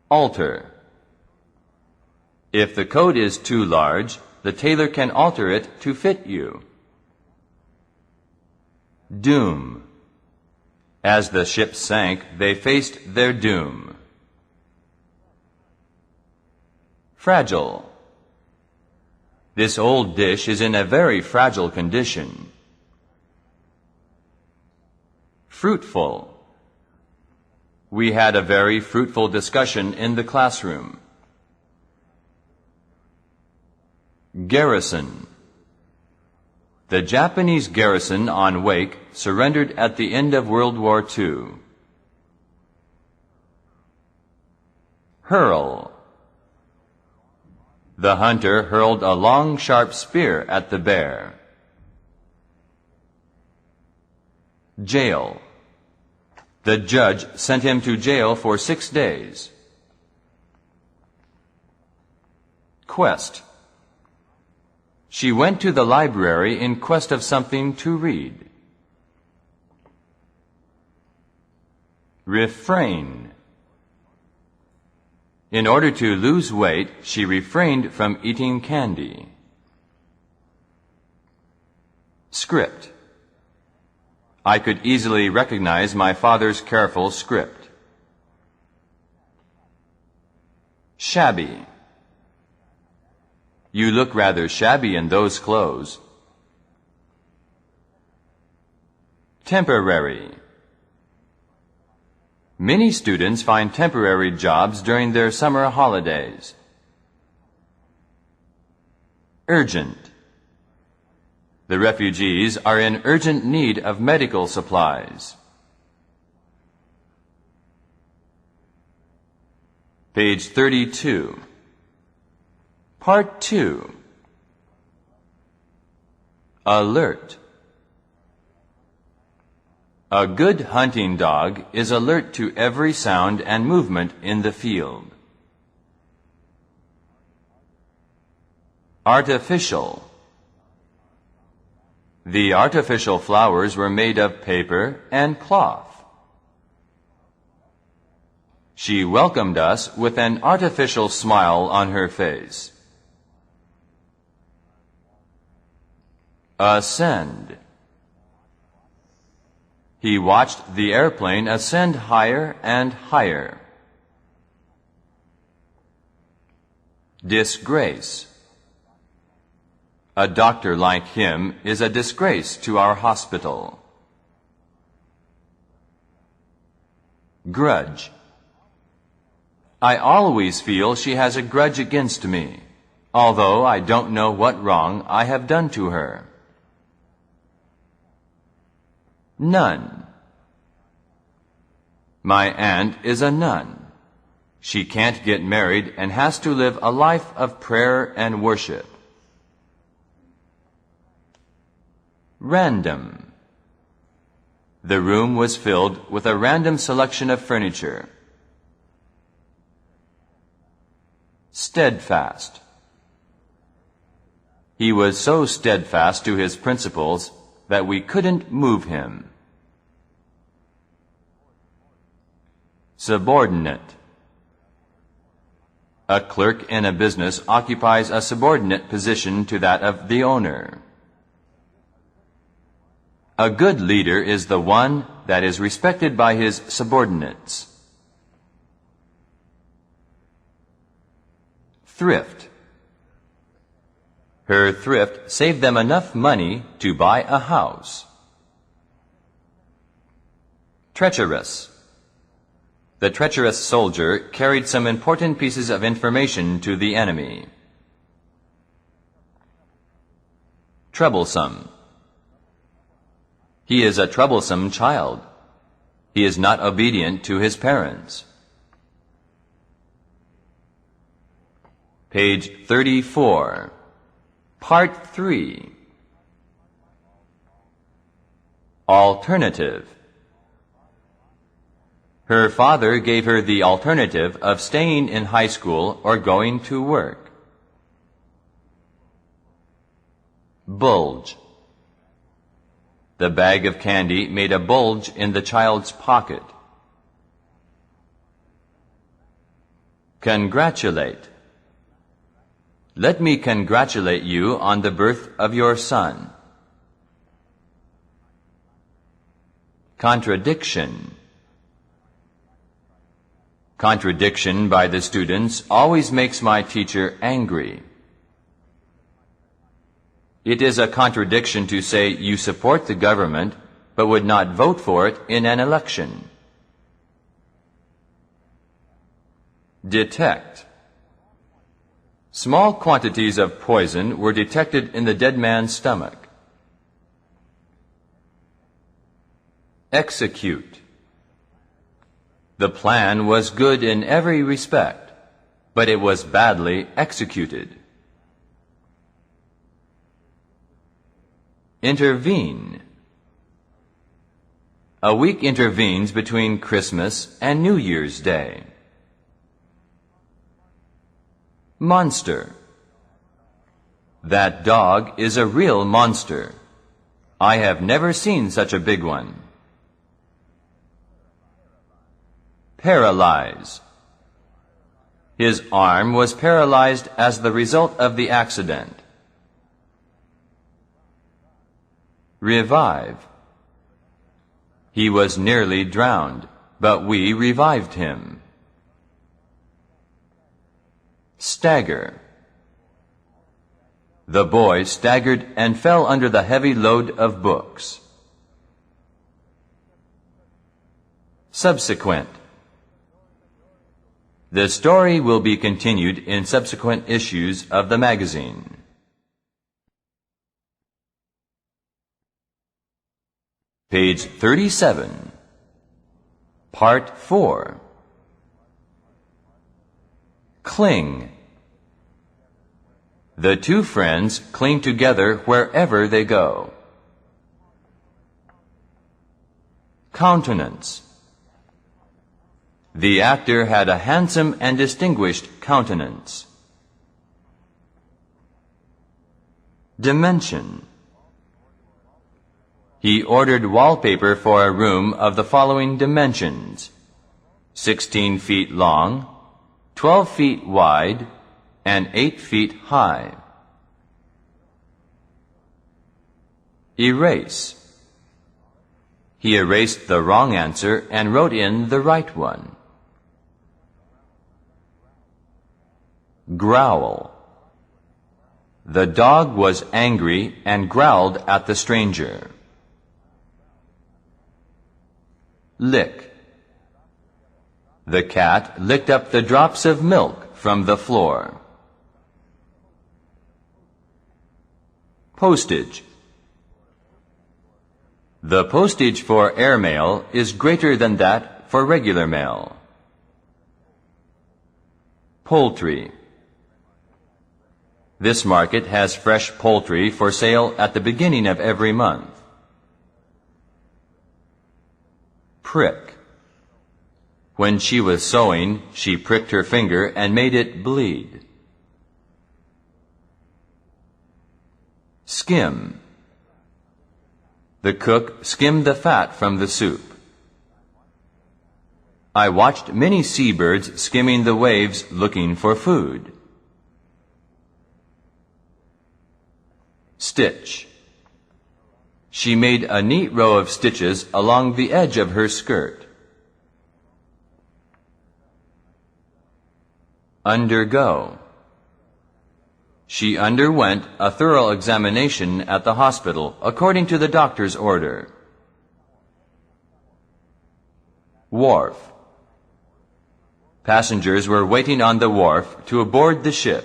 Alter. If the coat is too large, the tailor can alter it to fit you. Doom. As the ship sank, they faced their doom. Fragile. This old dish is in a very fragile condition. Fruitful. We had a very fruitful discussion in the classroom. Garrison. The Japanese garrison on Wake surrendered at the end of World War II. Hurl. The hunter hurled a long, sharp spear at the bear. Jail. The judge sent him to jail for 6 days. Quest. She went to the library in quest of something to read. Refrain. In order to lose weight, she refrained from eating candy. Script. I could easily recognize my father's careful script. Shabby. You look rather shabby in those clothes. Temporary. Many students find temporary jobs during their summer holidays. Urgent. The refugees are in urgent need of medical supplies. Page 32. Part 2. Alert. A good hunting dog is alert to every sound and movement in the field. Artificial. The artificial flowers were made of paper and cloth. She welcomed us with an artificial smile on her face. Ascend. He watched the airplane ascend higher and higher. Disgrace. A doctor like him is a disgrace to our hospital. Grudge. I always feel she has a grudge against me, although I don't know what wrong I have done to her. Nun. My aunt is a nun. She can't get married and has to live a life of prayer and worship. Random. The room was filled with a random selection of furniture. Steadfast. He was so steadfast to his principles that we couldn't move him. Subordinate. A clerk in a business occupies a subordinate position to that of the owner. A good leader is the one that is respected by his subordinates. Thrift. Her thrift saved them enough money to buy a house. Treacherous. The treacherous soldier carried some important pieces of information to the enemy. Troublesome. He is a troublesome child. He is not obedient to his parents. Page 34. Part 3. Alternative. Her father gave her the alternative of staying in high school or going to work. Bulge. The bag of candy made a bulge in the child's pocket. Congratulate. Let me congratulate you on the birth of your son. Contradiction. Contradiction by the students always makes my teacher angry. It is a contradiction to say you support the government but would not vote for it in an election. Detect. Small quantities of poison were detected in the dead man's stomach. Execute. The plan was good in every respect, but it was badly executed. Intervene. A week intervenes between Christmas and New Year's Day. Monster. That dog is a real monster. I have never seen such a big one. Paralyze. His arm was paralyzed as the result of the accident. Revive. He was nearly drowned, but we revived him. Stagger. The boy staggered and fell under the heavy load of books. Subsequent. The story will be continued in subsequent issues of the magazine. Page 37. Part 4. Cling. The two friends cling together wherever they go. Countenance. The actor had a handsome and distinguished countenance. Dimension. He ordered wallpaper for a room of the following dimensions: 16 feet long, 12 feet wide, and 8 feet high. Erase. He erased the wrong answer and wrote in the right one. Growl. The dog was angry and growled at the stranger. Lick. The cat licked up the drops of milk from the floor. Postage. The postage for airmail is greater than that for regular mail. Poultry. This market has fresh poultry for sale at the beginning of every month. Prick. When she was sewing, she pricked her finger and made it bleed. Skim. The cook skimmed the fat from the soup. I watched many seabirds skimming the waves looking for food. Stitch. She made a neat row of stitches along the edge of her skirt. Undergo. She underwent a thorough examination at the hospital according to the doctor's order. Wharf. Passengers were waiting on the wharf to board the ship.